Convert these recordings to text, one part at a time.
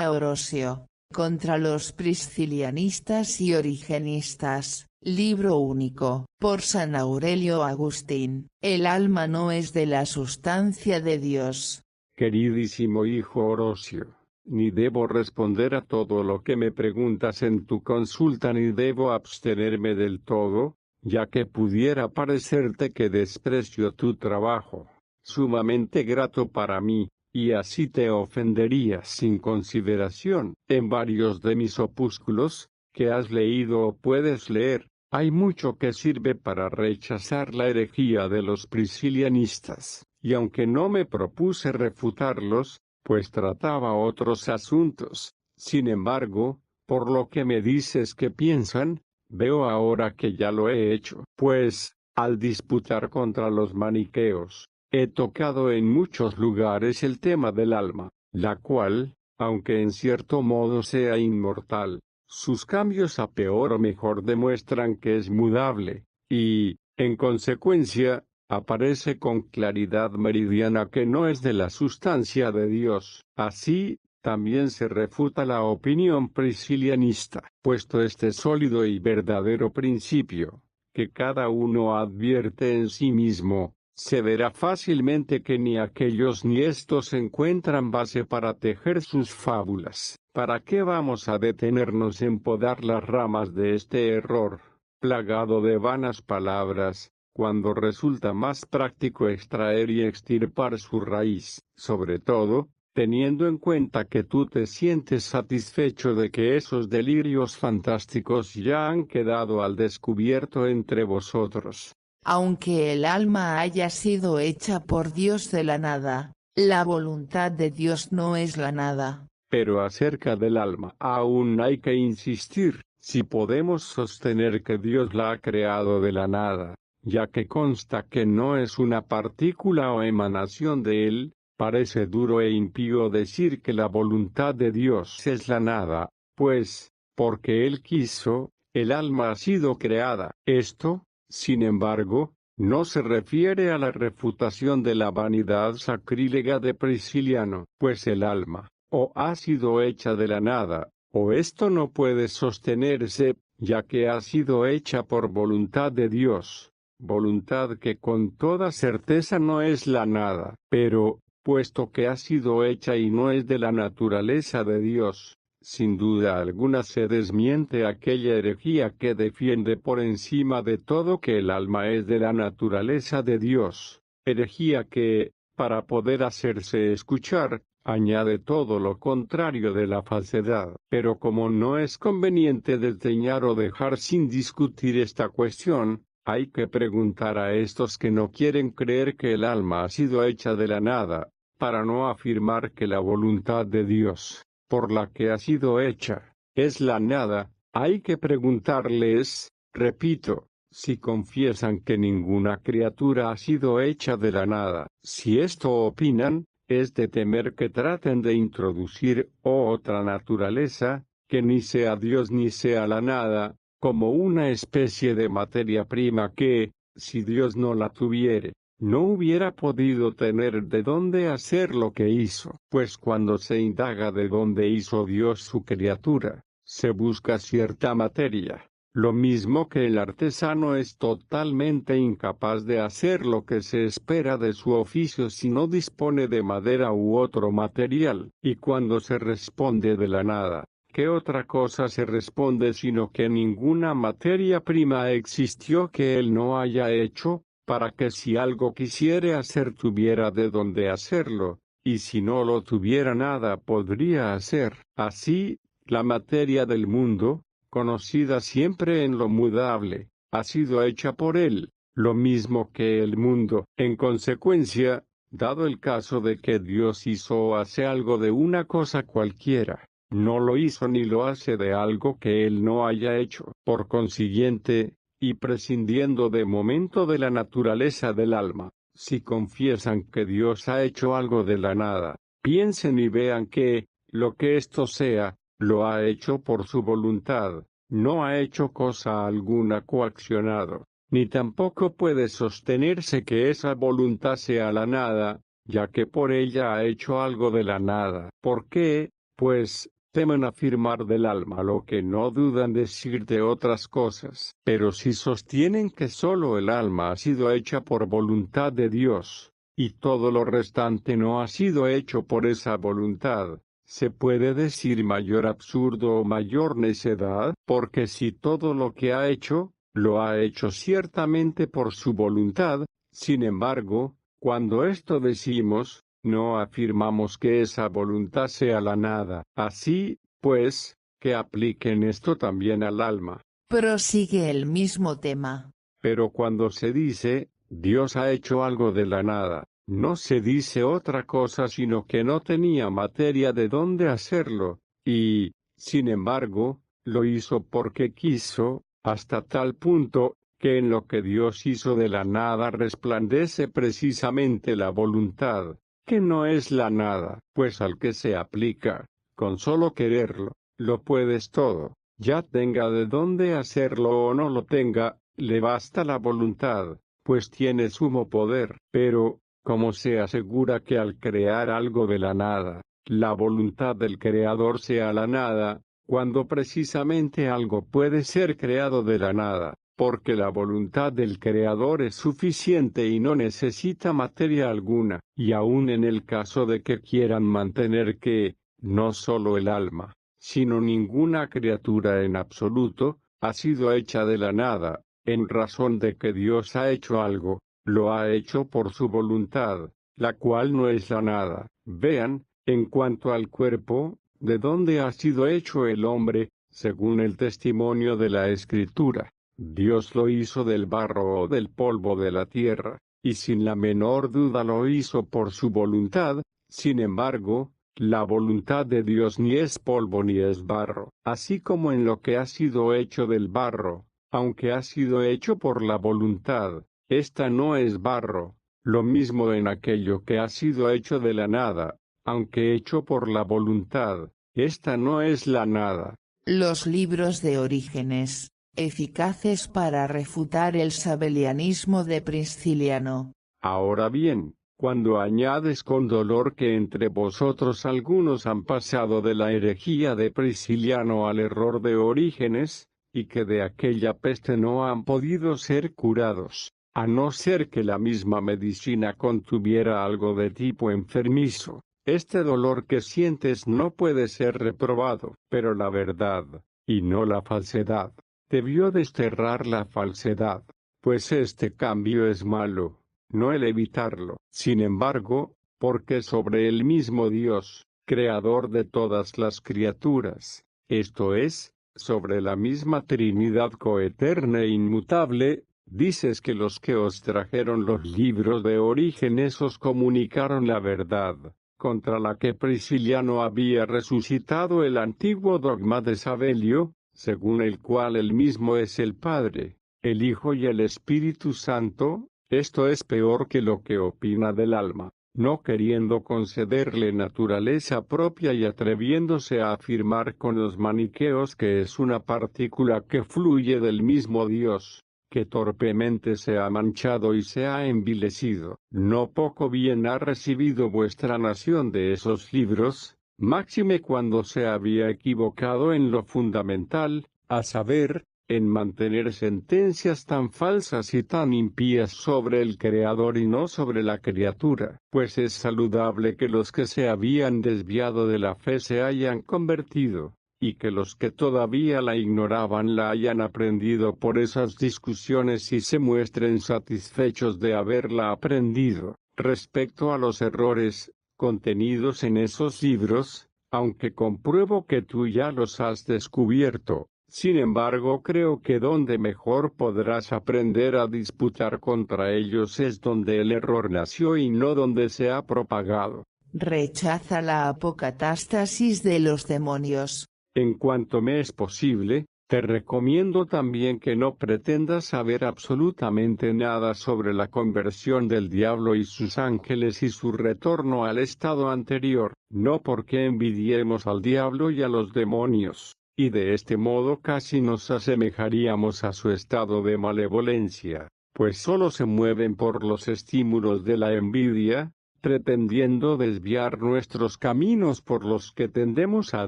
A Orosio, contra los priscilianistas y origenistas, libro único, por San Aurelio Agustín. El alma no es de la sustancia de Dios. Queridísimo hijo Orosio, ni debo responder a todo lo que me preguntas en tu consulta ni debo abstenerme del todo, ya que pudiera parecerte que desprecio tu trabajo, sumamente grato para mí, y así te ofendería sin consideración. En varios de mis opúsculos, que has leído o puedes leer, hay mucho que sirve para rechazar la herejía de los priscilianistas, y aunque no me propuse refutarlos, pues trataba otros asuntos, sin embargo, por lo que me dices que piensan, veo ahora que ya lo he hecho, pues, al disputar contra los maniqueos, he tocado en muchos lugares el tema del alma, la cual, aunque en cierto modo sea inmortal, sus cambios a peor o mejor demuestran que es mudable, y, en consecuencia, aparece con claridad meridiana que no es de la sustancia de Dios. Así, también se refuta la opinión priscilianista, puesto este sólido y verdadero principio, que cada uno advierte en sí mismo, se verá fácilmente que ni aquellos ni estos encuentran base para tejer sus fábulas. ¿Para qué vamos a detenernos en podar las ramas de este error, plagado de vanas palabras, cuando resulta más práctico extraer y extirpar su raíz, sobre todo, teniendo en cuenta que tú te sientes satisfecho de que esos delirios fantásticos ya han quedado al descubierto entre vosotros? Aunque el alma haya sido hecha por Dios de la nada, la voluntad de Dios no es la nada. Pero acerca del alma aún hay que insistir, si podemos sostener que Dios la ha creado de la nada, ya que consta que no es una partícula o emanación de él, parece duro e impío decir que la voluntad de Dios es la nada, pues, porque él quiso, el alma ha sido creada. Esto, sin embargo, no se refiere a la refutación de la vanidad sacrílega de Prisciliano, pues el alma, o ha sido hecha de la nada, o esto no puede sostenerse, ya que ha sido hecha por voluntad de Dios, voluntad que con toda certeza no es la nada, pero, puesto que ha sido hecha y no es de la naturaleza de Dios, sin duda alguna se desmiente aquella herejía que defiende por encima de todo que el alma es de la naturaleza de Dios, herejía que, para poder hacerse escuchar, añade todo lo contrario de la falsedad. Pero como no es conveniente desdeñar o dejar sin discutir esta cuestión, hay que preguntar a estos que no quieren creer que el alma ha sido hecha de la nada, para no afirmar que la voluntad de Dios, por la que ha sido hecha, es la nada, hay que preguntarles, repito, si confiesan que ninguna criatura ha sido hecha de la nada. Si esto opinan, es de temer que traten de introducir otra naturaleza, que ni sea Dios ni sea la nada, como una especie de materia prima que, si Dios no la tuviere, no hubiera podido tener de dónde hacer lo que hizo. Pues cuando se indaga de dónde hizo Dios su criatura, se busca cierta materia. Lo mismo que el artesano es totalmente incapaz de hacer lo que se espera de su oficio si no dispone de madera u otro material. Y cuando se responde de la nada, ¿qué otra cosa se responde sino que ninguna materia prima existió que él no haya hecho, para que si algo quisiere hacer tuviera de dónde hacerlo, y si no lo tuviera nada podría hacer? Así, la materia del mundo, conocida siempre en lo mudable, ha sido hecha por él, lo mismo que el mundo. En consecuencia, dado el caso de que Dios hizo o hace algo de una cosa cualquiera, no lo hizo ni lo hace de algo que él no haya hecho. Por consiguiente, y prescindiendo de momento de la naturaleza del alma, si confiesan que Dios ha hecho algo de la nada, piensen y vean que, lo que esto sea, lo ha hecho por su voluntad, no ha hecho cosa alguna coaccionado, ni tampoco puede sostenerse que esa voluntad sea la nada, ya que por ella ha hecho algo de la nada. ¿Por qué? pues, temen afirmar del alma lo que no dudan decir de otras cosas. Pero si sostienen que sólo el alma ha sido hecha por voluntad de Dios, y todo lo restante no ha sido hecho por esa voluntad, ¿se puede decir mayor absurdo o mayor necedad? Porque si todo lo que ha hecho, lo ha hecho ciertamente por su voluntad, sin embargo, cuando esto decimos, no afirmamos que esa voluntad sea la nada. Así, pues, que apliquen esto también al alma. Prosigue el mismo tema. Pero cuando se dice, Dios ha hecho algo de la nada, no se dice otra cosa sino que no tenía materia de dónde hacerlo, y, sin embargo, lo hizo porque quiso, hasta tal punto, que en lo que Dios hizo de la nada resplandece precisamente la voluntad, que no es la nada, pues al que se aplica, con solo quererlo, lo puedes todo, ya tenga de dónde hacerlo o no lo tenga, le basta la voluntad, pues tiene sumo poder. Pero, como se asegura que al crear algo de la nada, la voluntad del creador sea la nada, cuando precisamente algo puede ser creado de la nada, porque la voluntad del creador es suficiente y no necesita materia alguna, y aun en el caso de que quieran mantener que, no solo el alma, sino ninguna criatura en absoluto, ha sido hecha de la nada, en razón de que Dios ha hecho algo, lo ha hecho por su voluntad, la cual no es la nada. Vean, en cuanto al cuerpo, de dónde ha sido hecho el hombre, según el testimonio de la Escritura. Dios lo hizo del barro o del polvo de la tierra, y sin la menor duda lo hizo por su voluntad. Sin embargo, la voluntad de Dios ni es polvo ni es barro, así como en lo que ha sido hecho del barro, aunque ha sido hecho por la voluntad, esta no es barro, lo mismo en aquello que ha sido hecho de la nada, aunque hecho por la voluntad, esta no es la nada. Los libros de Orígenes, eficaces para refutar el sabelianismo de Prisciliano. Ahora bien, cuando añades con dolor que entre vosotros algunos han pasado de la herejía de Prisciliano al error de Orígenes, y que de aquella peste no han podido ser curados, a no ser que la misma medicina contuviera algo de tipo enfermizo, este dolor que sientes no puede ser reprobado, pero la verdad, y no la falsedad, debió desterrar la falsedad, pues este cambio es malo, no el evitarlo. Sin embargo, porque sobre el mismo Dios, creador de todas las criaturas, esto es, sobre la misma Trinidad coeterna e inmutable, dices que los que os trajeron los libros de Orígenes os comunicaron la verdad, contra la que Prisciliano había resucitado el antiguo dogma de Sabelio, según el cual él mismo es el Padre, el Hijo y el Espíritu Santo. Esto es peor que lo que opina del alma, no queriendo concederle naturaleza propia y atreviéndose a afirmar con los maniqueos que es una partícula que fluye del mismo Dios, que torpemente se ha manchado y se ha envilecido. No poco bien ha recibido vuestra nación de esos libros, máxime cuando se había equivocado en lo fundamental, a saber, en mantener sentencias tan falsas y tan impías sobre el Creador y no sobre la criatura, pues es saludable que los que se habían desviado de la fe se hayan convertido, y que los que todavía la ignoraban la hayan aprendido por esas discusiones y se muestren satisfechos de haberla aprendido. Respecto a los errores contenidos en esos libros, aunque compruebo que tú ya los has descubierto, sin embargo creo que donde mejor podrás aprender a disputar contra ellos es donde el error nació y no donde se ha propagado. Rechaza la apocatástasis de los demonios. En cuanto me es posible, te recomiendo también que no pretendas saber absolutamente nada sobre la conversión del diablo y sus ángeles y su retorno al estado anterior, no porque envidiemos al diablo y a los demonios, y de este modo casi nos asemejaríamos a su estado de malevolencia, pues solo se mueven por los estímulos de la envidia, pretendiendo desviar nuestros caminos por los que tendemos a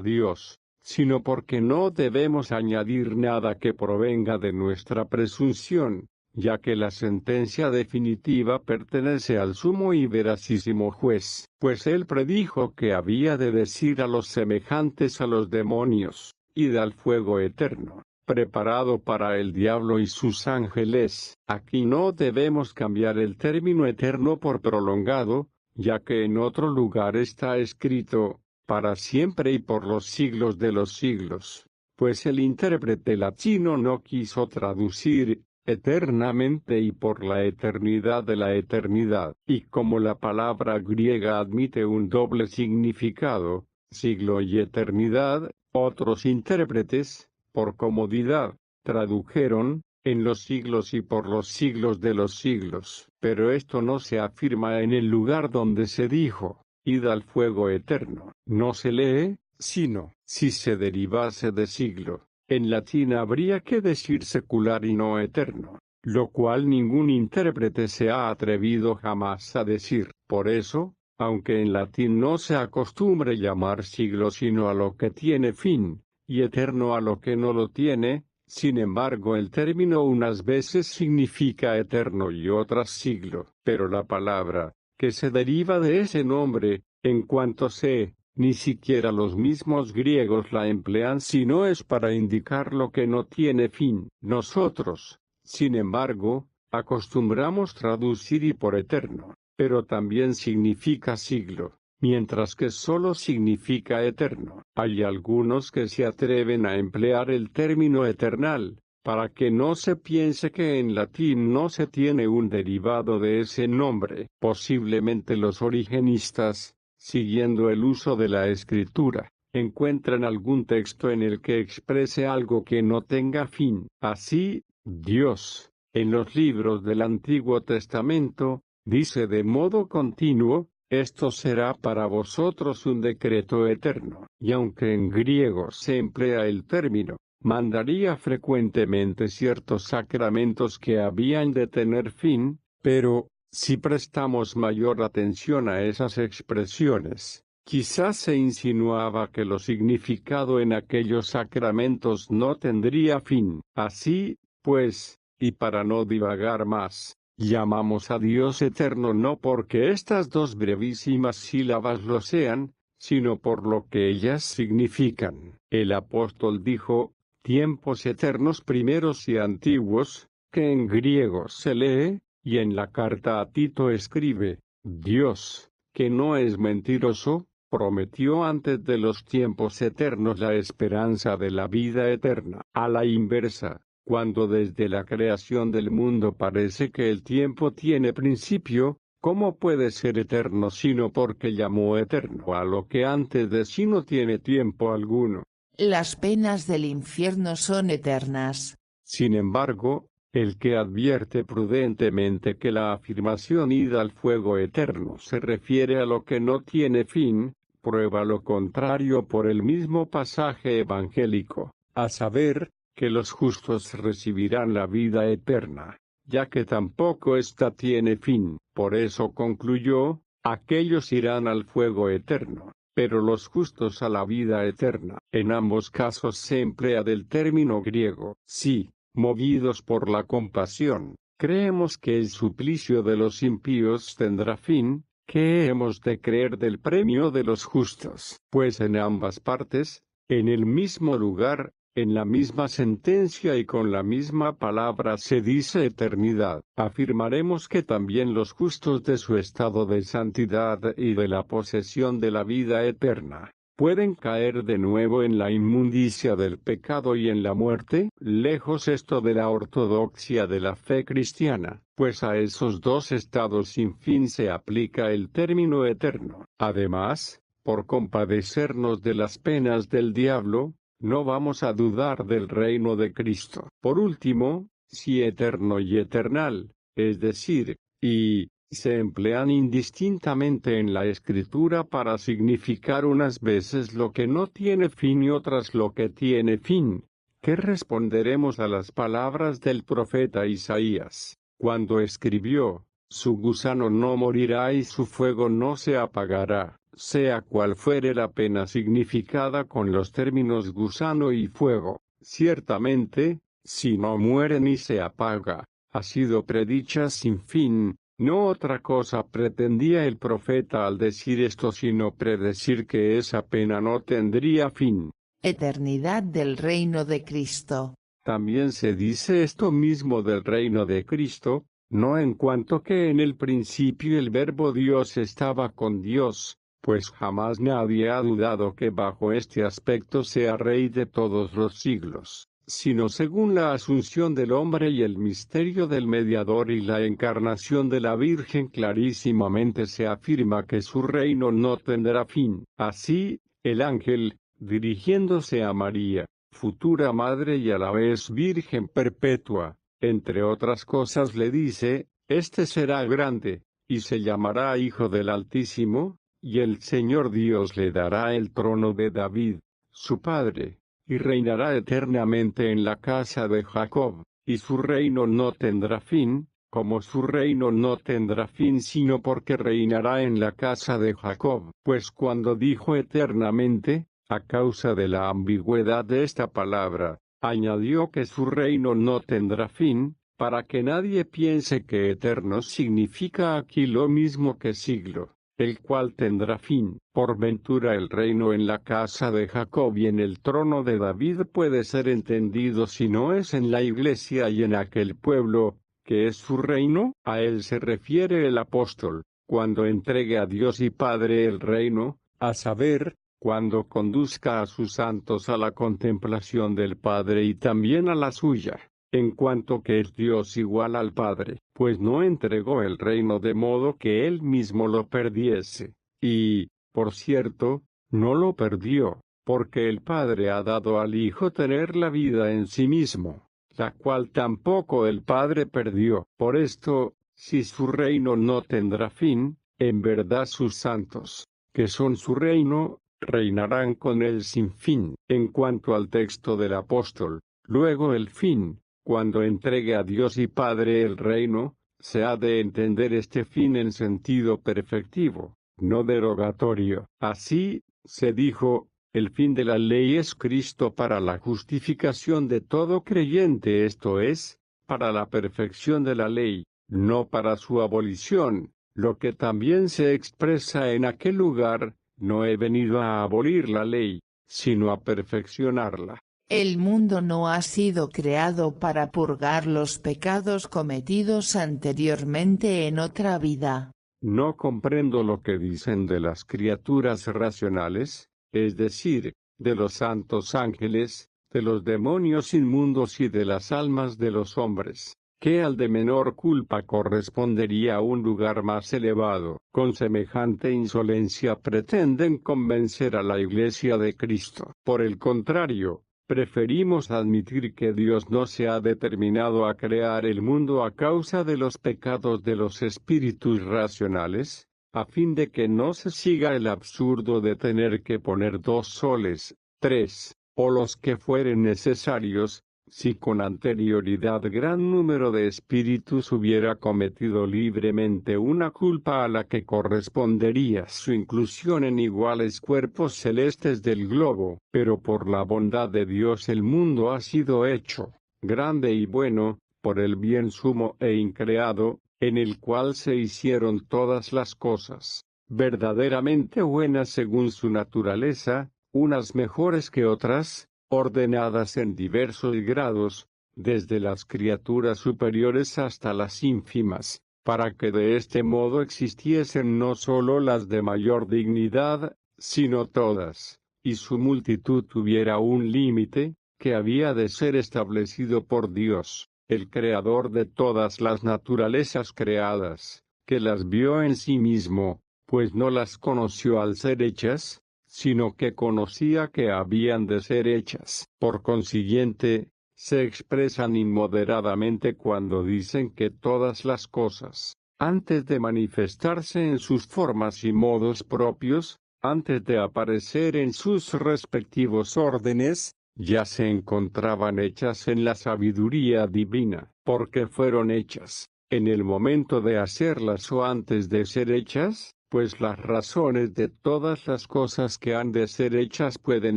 Dios, sino porque no debemos añadir nada que provenga de nuestra presunción, ya que la sentencia definitiva pertenece al sumo y veracísimo juez, pues él predijo que había de decir a los semejantes a los demonios, id al fuego eterno, preparado para el diablo y sus ángeles. Aquí no debemos cambiar el término eterno por prolongado, ya que en otro lugar está escrito, para siempre y por los siglos de los siglos, pues el intérprete latino no quiso traducir eternamente y por la eternidad de la eternidad, y como la palabra griega admite un doble significado, siglo y eternidad, otros intérpretes, por comodidad, tradujeron, en los siglos y por los siglos de los siglos. Pero esto no se afirma en el lugar donde se dijo, id al fuego eterno. No se lee, sino, si se derivase de siglo, en latín habría que decir secular y no eterno, lo cual ningún intérprete se ha atrevido jamás a decir. Por eso, aunque en latín no se acostumbre llamar siglo sino a lo que tiene fin, y eterno a lo que no lo tiene, sin embargo el término unas veces significa eterno y otras siglo. Pero la palabra, que se deriva de ese nombre, en cuanto sé, ni siquiera los mismos griegos la emplean si no es para indicar lo que no tiene fin. Nosotros, sin embargo, acostumbramos traducir y por eterno, pero también significa siglo, mientras que solo significa eterno. Hay algunos que se atreven a emplear el término eternal, para que no se piense que en latín no se tiene un derivado de ese nombre. Posiblemente los origenistas, siguiendo el uso de la escritura, encuentran algún texto en el que exprese algo que no tenga fin. Así, Dios, en los libros del Antiguo Testamento, dice de modo continuo, esto será para vosotros un decreto eterno. Y aunque en griego se emplea el término, mandaría frecuentemente ciertos sacramentos que habían de tener fin, pero, si prestamos mayor atención a esas expresiones, quizás se insinuaba que lo significado en aquellos sacramentos no tendría fin. Así, pues, y para no divagar más, llamamos a Dios eterno no porque estas dos brevísimas sílabas lo sean, sino por lo que ellas significan. El apóstol dijo, tiempos eternos primeros y antiguos, que en griego se lee, y en la carta a Tito escribe, Dios, que no es mentiroso, prometió antes de los tiempos eternos la esperanza de la vida eterna. A la inversa, cuando desde la creación del mundo parece que el tiempo tiene principio, ¿cómo puede ser eterno sino porque llamó eterno a lo que antes de sí no tiene tiempo alguno? Las penas del infierno son eternas. Sin embargo, el que advierte prudentemente que la afirmación id al fuego eterno se refiere a lo que no tiene fin, prueba lo contrario por el mismo pasaje evangélico, a saber, que los justos recibirán la vida eterna, ya que tampoco ésta tiene fin. Por eso concluyó, aquellos irán al fuego eterno, pero los justos a la vida eterna. En ambos casos se emplea del término griego, sí. Movidos por la compasión, creemos que el suplicio de los impíos tendrá fin. ¿Qué hemos de creer del premio de los justos? Pues en ambas partes, en el mismo lugar, en la misma sentencia y con la misma palabra se dice eternidad. Afirmaremos que también los justos de su estado de santidad y de la posesión de la vida eterna, pueden caer de nuevo en la inmundicia del pecado y en la muerte. Lejos esto de la ortodoxia de la fe cristiana, pues a esos dos estados sin fin se aplica el término eterno. Además, por compadecernos de las penas del diablo, no vamos a dudar del reino de Cristo. Por último, si eterno y eternal, es decir, y se emplean indistintamente en la Escritura para significar unas veces lo que no tiene fin y otras lo que tiene fin. ¿Qué responderemos a las palabras del profeta Isaías, cuando escribió, su gusano no morirá y su fuego no se apagará, sea cual fuere la pena significada con los términos gusano y fuego. Ciertamente, si no muere ni se apaga, ha sido predicha sin fin. No otra cosa pretendía el profeta al decir esto sino predecir que esa pena no tendría fin. Eternidad del reino de Cristo. También se dice esto mismo del reino de Cristo, no en cuanto que en el principio el Verbo Dios estaba con Dios, pues jamás nadie ha dudado que bajo este aspecto sea Rey de todos los siglos, sino según la asunción del hombre y el misterio del mediador y la encarnación de la Virgen clarísimamente se afirma que su reino no tendrá fin. Así, el ángel, dirigiéndose a María, futura madre y a la vez Virgen perpetua, entre otras cosas le dice, este será grande, y se llamará Hijo del Altísimo, y el Señor Dios le dará el trono de David, su padre, y reinará eternamente en la casa de Jacob, y su reino no tendrá fin, como su reino no tendrá fin sino porque reinará en la casa de Jacob. Pues cuando dijo eternamente, a causa de la ambigüedad de esta palabra, añadió que su reino no tendrá fin, para que nadie piense que eterno significa aquí lo mismo que siglo, el cual tendrá fin. Por ventura el reino en la casa de Jacob y en el trono de David puede ser entendido si no es en la iglesia y en aquel pueblo, que es su reino. A él se refiere el apóstol, cuando entregue a Dios y Padre el reino, a saber, cuando conduzca a sus santos a la contemplación del Padre y también a la suya, en cuanto que es Dios igual al Padre, pues no entregó el reino de modo que él mismo lo perdiese, y, por cierto, no lo perdió, porque el Padre ha dado al Hijo tener la vida en sí mismo, la cual tampoco el Padre perdió. Por esto, si su reino no tendrá fin, en verdad sus santos, que son su reino, reinarán con él sin fin. En cuanto al texto del apóstol, luego el fin, cuando entregue a Dios y Padre el reino, se ha de entender este fin en sentido perfectivo, no derogatorio. Así, se dijo, el fin de la ley es Cristo para la justificación de todo creyente, esto es, para la perfección de la ley, no para su abolición, lo que también se expresa en aquel lugar, no he venido a abolir la ley, sino a perfeccionarla. El mundo no ha sido creado para purgar los pecados cometidos anteriormente en otra vida. No comprendo lo que dicen de las criaturas racionales, es decir, de los santos ángeles, de los demonios inmundos y de las almas de los hombres, que al de menor culpa correspondería a un lugar más elevado. Con semejante insolencia pretenden convencer a la Iglesia de Cristo. Por el contrario, preferimos admitir que Dios no se ha determinado a crear el mundo a causa de los pecados de los espíritus racionales, a fin de que no se siga el absurdo de tener que poner 2 soles, 3, o los que fueren necesarios, si con anterioridad gran número de espíritus hubiera cometido libremente una culpa a la que correspondería su inclusión en iguales cuerpos celestes del globo. Pero por la bondad de Dios el mundo ha sido hecho, grande y bueno, por el bien sumo e increado, en el cual se hicieron todas las cosas, verdaderamente buenas según su naturaleza, unas mejores que otras, ordenadas en diversos grados, desde las criaturas superiores hasta las ínfimas, para que de este modo existiesen no sólo las de mayor dignidad, sino todas, y su multitud tuviera un límite, que había de ser establecido por Dios, el creador de todas las naturalezas creadas, que las vio en sí mismo, pues no las conoció al ser hechas, sino que conocía que habían de ser hechas. Por consiguiente, se expresan inmoderadamente cuando dicen que todas las cosas, antes de manifestarse en sus formas y modos propios, antes de aparecer en sus respectivos órdenes, ya se encontraban hechas en la sabiduría divina, porque fueron hechas, en el momento de hacerlas o antes de ser hechas, pues las razones de todas las cosas que han de ser hechas pueden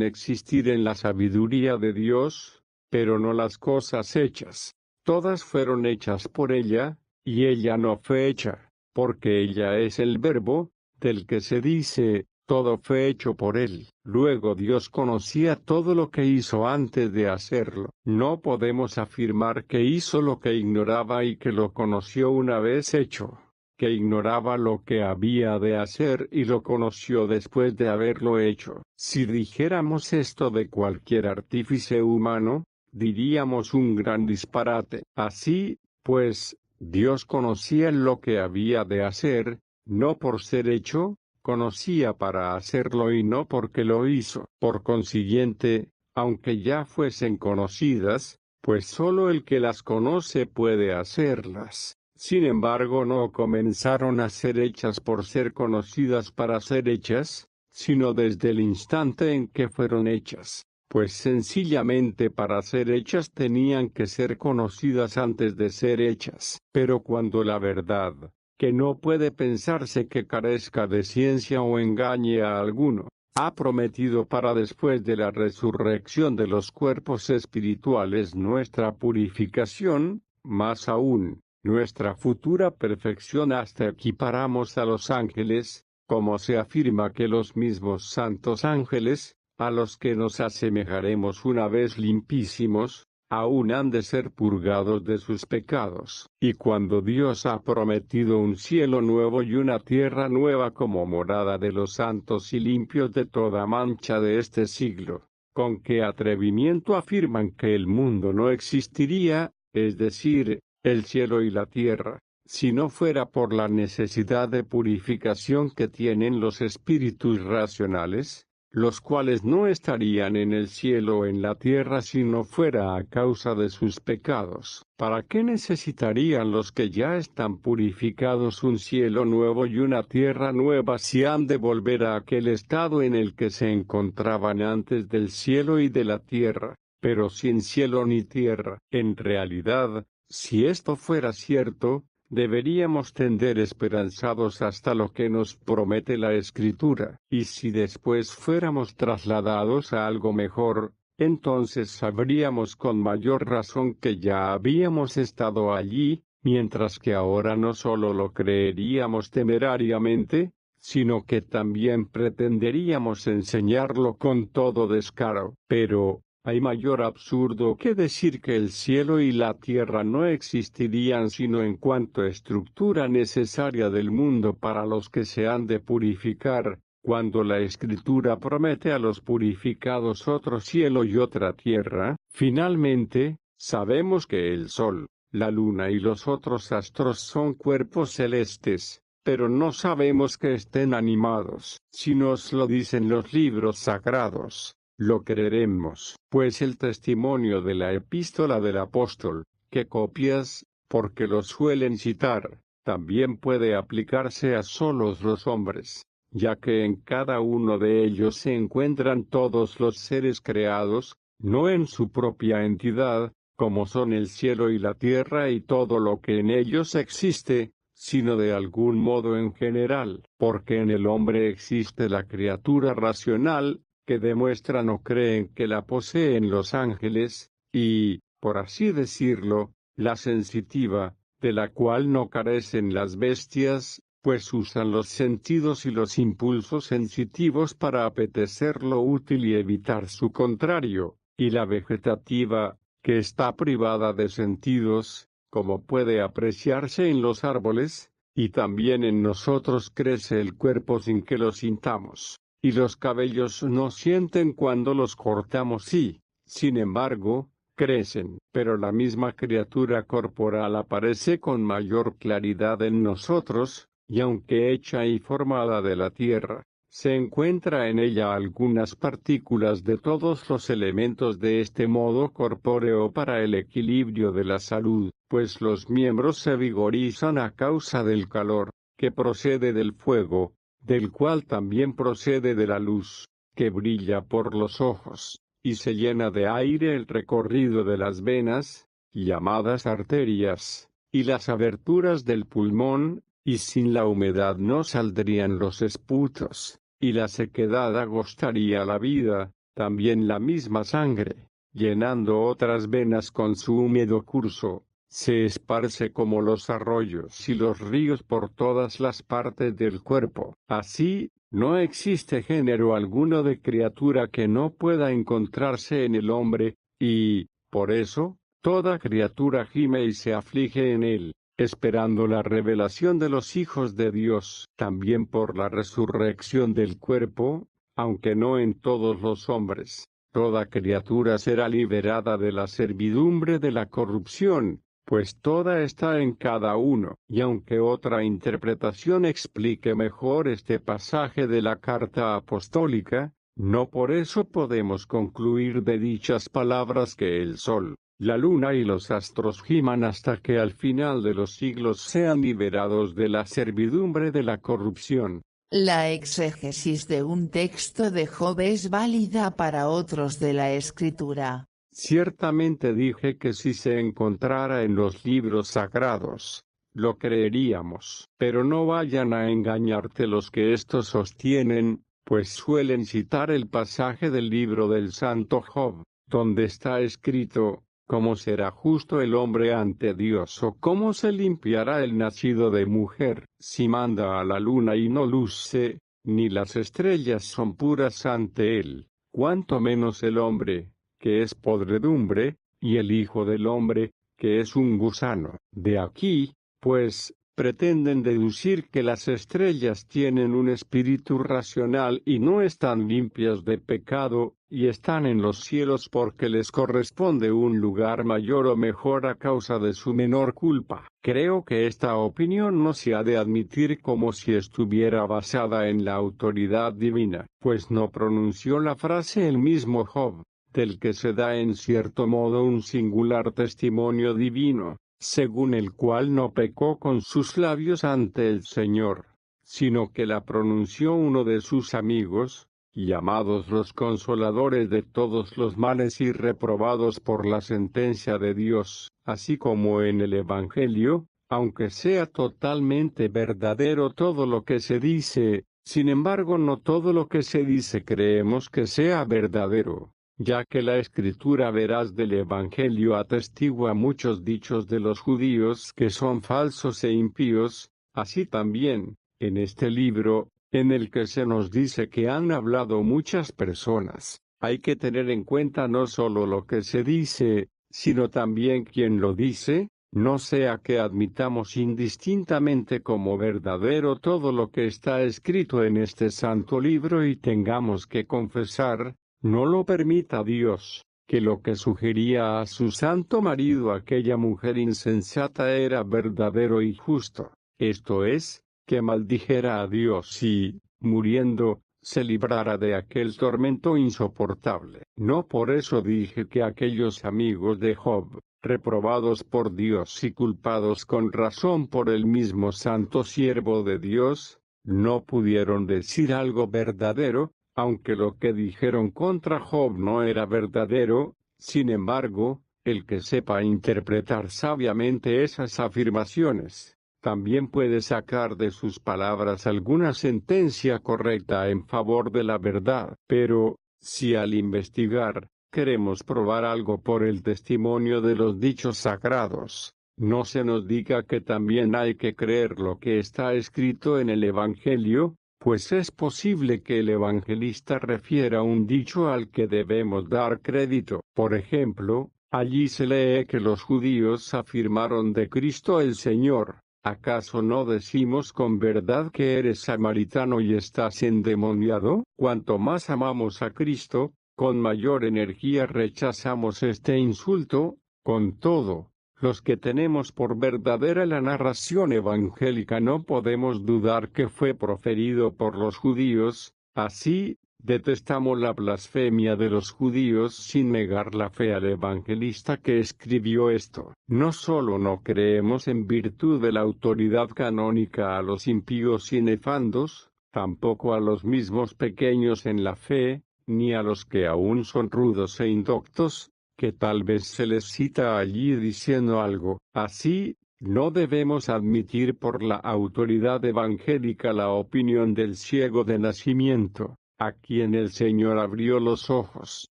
existir en la sabiduría de Dios, pero no las cosas hechas. Todas fueron hechas por ella, y ella no fue hecha, porque ella es el Verbo, del que se dice, todo fue hecho por él. Luego Dios conocía todo lo que hizo antes de hacerlo. No podemos afirmar que hizo lo que ignoraba y que lo conoció una vez hecho, que ignoraba lo que había de hacer y lo conoció después de haberlo hecho. Si dijéramos esto de cualquier artífice humano, diríamos un gran disparate. Así, pues, Dios conocía lo que había de hacer, no por ser hecho, conocía para hacerlo y no porque lo hizo. Por consiguiente, aunque ya fuesen conocidas, pues sólo el que las conoce puede hacerlas. Sin embargo, no comenzaron a ser hechas por ser conocidas para ser hechas, sino desde el instante en que fueron hechas, pues sencillamente para ser hechas tenían que ser conocidas antes de ser hechas. Pero cuando la verdad, que no puede pensarse que carezca de ciencia o engañe a alguno, ha prometido para después de la resurrección de los cuerpos espirituales nuestra purificación, más aún, nuestra futura perfección hasta equiparamos a los ángeles, como se afirma que los mismos santos ángeles, a los que nos asemejaremos una vez limpísimos, aún han de ser purgados de sus pecados. Y cuando Dios ha prometido un cielo nuevo y una tierra nueva como morada de los santos y limpios de toda mancha de este siglo, ¿con qué atrevimiento afirman que el mundo no existiría, es decir, el cielo y la tierra, si no fuera por la necesidad de purificación que tienen los espíritus racionales, los cuales no estarían en el cielo o en la tierra si no fuera a causa de sus pecados? ¿Para qué necesitarían los que ya están purificados un cielo nuevo y una tierra nueva si han de volver a aquel estado en el que se encontraban antes del cielo y de la tierra, pero sin cielo ni tierra? En realidad, si esto fuera cierto, deberíamos tender esperanzados hasta lo que nos promete la Escritura, y si después fuéramos trasladados a algo mejor, entonces sabríamos con mayor razón que ya habíamos estado allí, mientras que ahora no solo lo creeríamos temerariamente, sino que también pretenderíamos enseñarlo con todo descaro. Pero, hay mayor absurdo que decir que el cielo y la tierra no existirían sino en cuanto estructura necesaria del mundo para los que se han de purificar, cuando la Escritura promete a los purificados otro cielo y otra tierra. Finalmente, sabemos que el sol, la luna y los otros astros son cuerpos celestes, pero no sabemos que estén animados. Si nos lo dicen los libros sagrados, lo creeremos, pues el testimonio de la epístola del apóstol, que copias, porque lo suelen citar, también puede aplicarse a solos los hombres, ya que en cada uno de ellos se encuentran todos los seres creados, no en su propia entidad, como son el cielo y la tierra y todo lo que en ellos existe, sino de algún modo en general, porque en el hombre existe la criatura racional, que demuestran o creen que la poseen los ángeles, y, por así decirlo, la sensitiva, de la cual no carecen las bestias, pues usan los sentidos y los impulsos sensitivos para apetecer lo útil y evitar su contrario, y la vegetativa, que está privada de sentidos, como puede apreciarse en los árboles, y también en nosotros crece el cuerpo sin que lo sintamos. Y los cabellos no sienten cuando los cortamos y, sin embargo, crecen. Pero la misma criatura corporal aparece con mayor claridad en nosotros, y aunque hecha y formada de la tierra, se encuentra en ella algunas partículas de todos los elementos de este modo corpóreo para el equilibrio de la salud, pues los miembros se vigorizan a causa del calor, que procede del fuego, del cual también procede de la luz, que brilla por los ojos, y se llena de aire el recorrido de las venas, llamadas arterias, y las aberturas del pulmón, y sin la humedad no saldrían los esputos, y la sequedad agostaría la vida, también la misma sangre, llenando otras venas con su húmedo curso, se esparce como los arroyos y los ríos por todas las partes del cuerpo. Así, no existe género alguno de criatura que no pueda encontrarse en el hombre, y, por eso, toda criatura gime y se aflige en él, esperando la revelación de los hijos de Dios, también por la resurrección del cuerpo, aunque no en todos los hombres. Toda criatura será liberada de la servidumbre de la corrupción, pues toda está en cada uno. Y aunque otra interpretación explique mejor este pasaje de la carta apostólica, no por eso podemos concluir de dichas palabras que el sol, la luna y los astros giman hasta que al final de los siglos sean liberados de la servidumbre de la corrupción. La exégesis de un texto de Job es válida para otros de la Escritura. Ciertamente dije que si se encontrara en los libros sagrados, lo creeríamos. Pero no vayan a engañarte los que esto sostienen, pues suelen citar el pasaje del libro del santo Job, donde está escrito: ¿cómo será justo el hombre ante Dios? ¿O cómo se limpiará el nacido de mujer? Si manda a la luna y no luce, ni las estrellas son puras ante él, cuánto menos el hombre, que es podredumbre, y el hijo del hombre, que es un gusano. De aquí, pues, pretenden deducir que las estrellas tienen un espíritu racional y no están limpias de pecado, y están en los cielos porque les corresponde un lugar mayor o mejor a causa de su menor culpa. Creo que esta opinión no se ha de admitir como si estuviera basada en la autoridad divina, pues no pronunció la frase el mismo Job, del que se da en cierto modo un singular testimonio divino, según el cual no pecó con sus labios ante el Señor, sino que la pronunció uno de sus amigos, llamados los consoladores de todos los males y reprobados por la sentencia de Dios, así como en el Evangelio, aunque sea totalmente verdadero todo lo que se dice, sin embargo no todo lo que se dice creemos que sea verdadero, ya que la escritura veraz del Evangelio atestigua muchos dichos de los judíos que son falsos e impíos, así también, en este libro, en el que se nos dice que han hablado muchas personas, hay que tener en cuenta no solo lo que se dice, sino también quién lo dice, no sea que admitamos indistintamente como verdadero todo lo que está escrito en este santo libro y tengamos que confesar: no lo permita Dios, que lo que sugería a su santo marido aquella mujer insensata era verdadero y justo, esto es, que maldijera a Dios y, muriendo, se librara de aquel tormento insoportable. No por eso dije que aquellos amigos de Job, reprobados por Dios y culpados con razón por el mismo santo siervo de Dios, no pudieron decir algo verdadero, aunque lo que dijeron contra Job no era verdadero. Sin embargo, el que sepa interpretar sabiamente esas afirmaciones, también puede sacar de sus palabras alguna sentencia correcta en favor de la verdad. Pero, si al investigar, queremos probar algo por el testimonio de los dichos sagrados, no se nos diga que también hay que creer lo que está escrito en el Evangelio, pues es posible que el evangelista refiera un dicho al que debemos dar crédito. Por ejemplo, allí se lee que los judíos afirmaron de Cristo el Señor: ¿acaso no decimos con verdad que eres samaritano y estás endemoniado? Cuanto más amamos a Cristo, con mayor energía rechazamos este insulto. Con todo, los que tenemos por verdadera la narración evangélica no podemos dudar que fue proferido por los judíos. Así, detestamos la blasfemia de los judíos sin negar la fe al evangelista que escribió esto. No solo no creemos en virtud de la autoridad canónica a los impíos y nefandos, tampoco a los mismos pequeños en la fe, ni a los que aún son rudos e indoctos, que tal vez se les cita allí diciendo algo así: No debemos admitir por la autoridad evangélica la opinión del ciego de nacimiento, a quien el Señor abrió los ojos.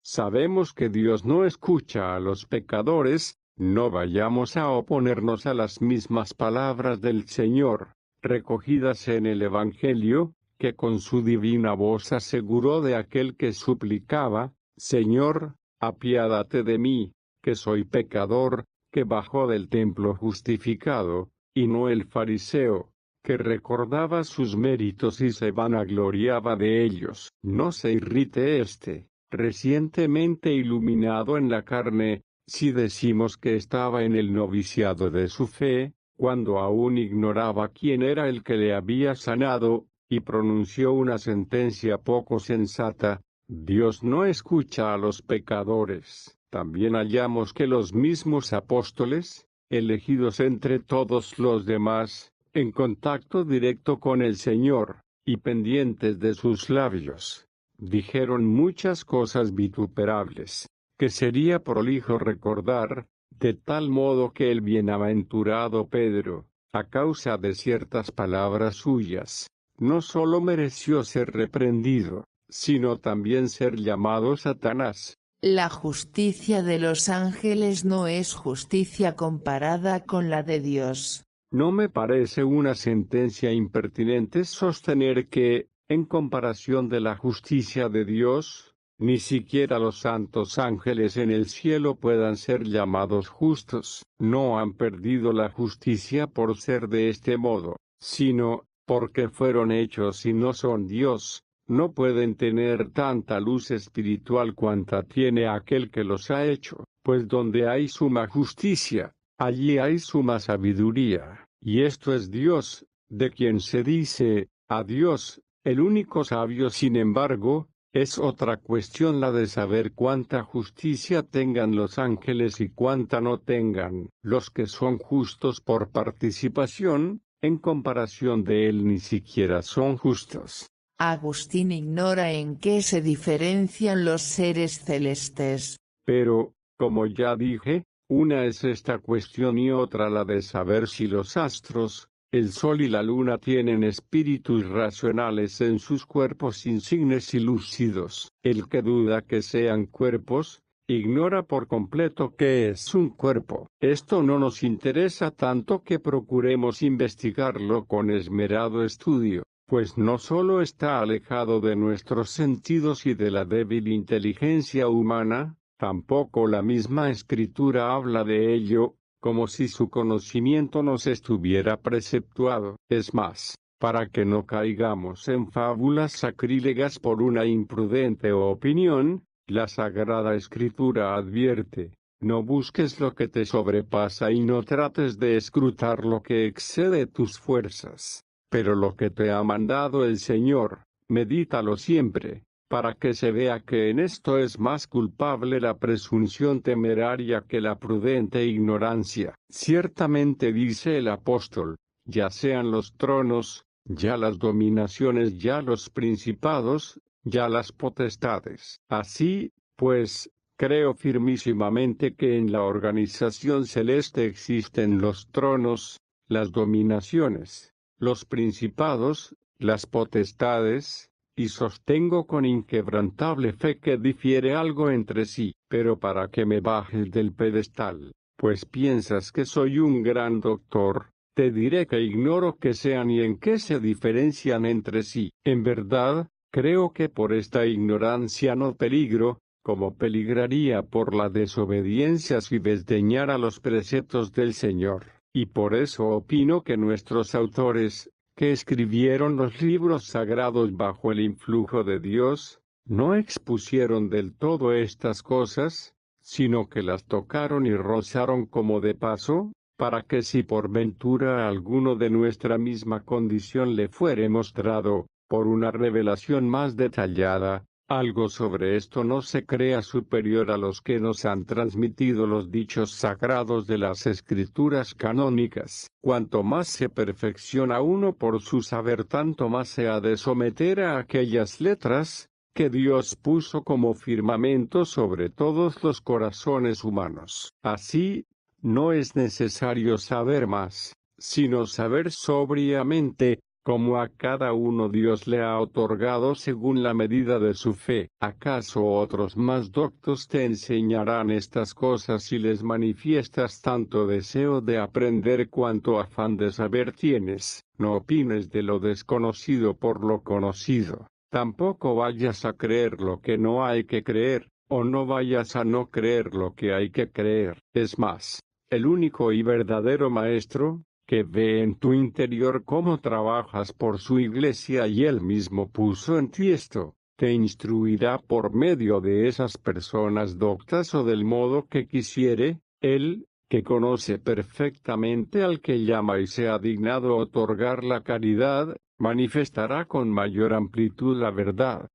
Sabemos que Dios no escucha a los pecadores. No vayamos a oponernos a las mismas palabras del Señor, recogidas en el Evangelio, que con su divina voz aseguró de aquel que suplicaba: Señor, apiádate de mí, que soy pecador, que bajó del templo justificado, y no el fariseo, que recordaba sus méritos y se vanagloriaba de ellos. No se irrite recientemente iluminado en la carne, si decimos que estaba en el noviciado de su fe, cuando aún ignoraba quién era el que le había sanado, y pronunció una sentencia poco sensata: Dios no escucha a los pecadores. También hallamos que los mismos apóstoles, elegidos entre todos los demás, en contacto directo con el Señor, y pendientes de sus labios, dijeron muchas cosas vituperables, que sería prolijo recordar, de tal modo que el bienaventurado Pedro, a causa de ciertas palabras suyas, no sólo mereció ser reprendido, sino también ser llamado Satanás. La justicia de los ángeles no es justicia comparada con la de Dios. No me parece una sentencia impertinente sostener que, en comparación de la justicia de Dios, ni siquiera los santos ángeles en el cielo puedan ser llamados justos. No han perdido la justicia por ser de este modo, sino, porque fueron hechos y no son Dios. No pueden tener tanta luz espiritual cuanta tiene aquel que los ha hecho, pues donde hay suma justicia, allí hay suma sabiduría, y esto es Dios, de quien se dice: a Dios, el único sabio. Sin embargo, es otra cuestión la de saber cuánta justicia tengan los ángeles y cuánta no tengan. Los que son justos por participación, en comparación de él ni siquiera son justos. Agustín ignora en qué se diferencian los seres celestes. Pero, como ya dije, una es esta cuestión y otra la de saber si los astros, el sol y la luna tienen espíritus racionales en sus cuerpos insignes y lúcidos. El que duda que sean cuerpos, ignora por completo qué es un cuerpo. Esto no nos interesa tanto que procuremos investigarlo con esmerado estudio, pues no solo está alejado de nuestros sentidos y de la débil inteligencia humana, tampoco la misma Escritura habla de ello, como si su conocimiento nos estuviera preceptuado. Es más, para que no caigamos en fábulas sacrílegas por una imprudente opinión, la Sagrada Escritura advierte: no busques lo que te sobrepasa y no trates de escrutar lo que excede tus fuerzas. Pero lo que te ha mandado el Señor, medítalo siempre, para que se vea que en esto es más culpable la presunción temeraria que la prudente ignorancia. Ciertamente, dice el apóstol, ya sean los tronos, ya las dominaciones, ya los principados, ya las potestades. Así, pues, creo firmísimamente que en la organización celeste existen los tronos, las dominaciones, los principados, las potestades, y sostengo con inquebrantable fe que difiere algo entre sí. Pero para que me bajes del pedestal, pues piensas que soy un gran doctor, te diré que ignoro qué sean y en qué se diferencian entre sí. En verdad, creo que por esta ignorancia no peligro, como peligraría por la desobediencia si desdeñara los preceptos del Señor. Y por eso opino que nuestros autores, que escribieron los libros sagrados bajo el influjo de Dios, no expusieron del todo estas cosas, sino que las tocaron y rozaron como de paso, para que si por ventura a alguno de nuestra misma condición le fuere mostrado, por una revelación más detallada, algo sobre esto no se crea superior a los que nos han transmitido los dichos sagrados de las Escrituras canónicas. Cuanto más se perfecciona uno por su saber, tanto más se ha de someter a aquellas letras, que Dios puso como firmamento sobre todos los corazones humanos. Así, No es necesario saber más, sino saber sobriamente, como a cada uno Dios le ha otorgado según la medida de su fe. ¿Acaso otros más doctos te enseñarán estas cosas si les manifiestas tanto deseo de aprender cuanto afán de saber tienes? No opines de lo desconocido por lo conocido. Tampoco vayas a creer lo que no hay que creer, o no vayas a no creer lo que hay que creer. Es más, el único y verdadero maestro, que ve en tu interior cómo trabajas por su iglesia y él mismo puso en ti esto, te instruirá por medio de esas personas doctas o del modo que quisiere. Él, que conoce perfectamente al que llama y se ha dignado otorgar la caridad, manifestará con mayor amplitud la verdad.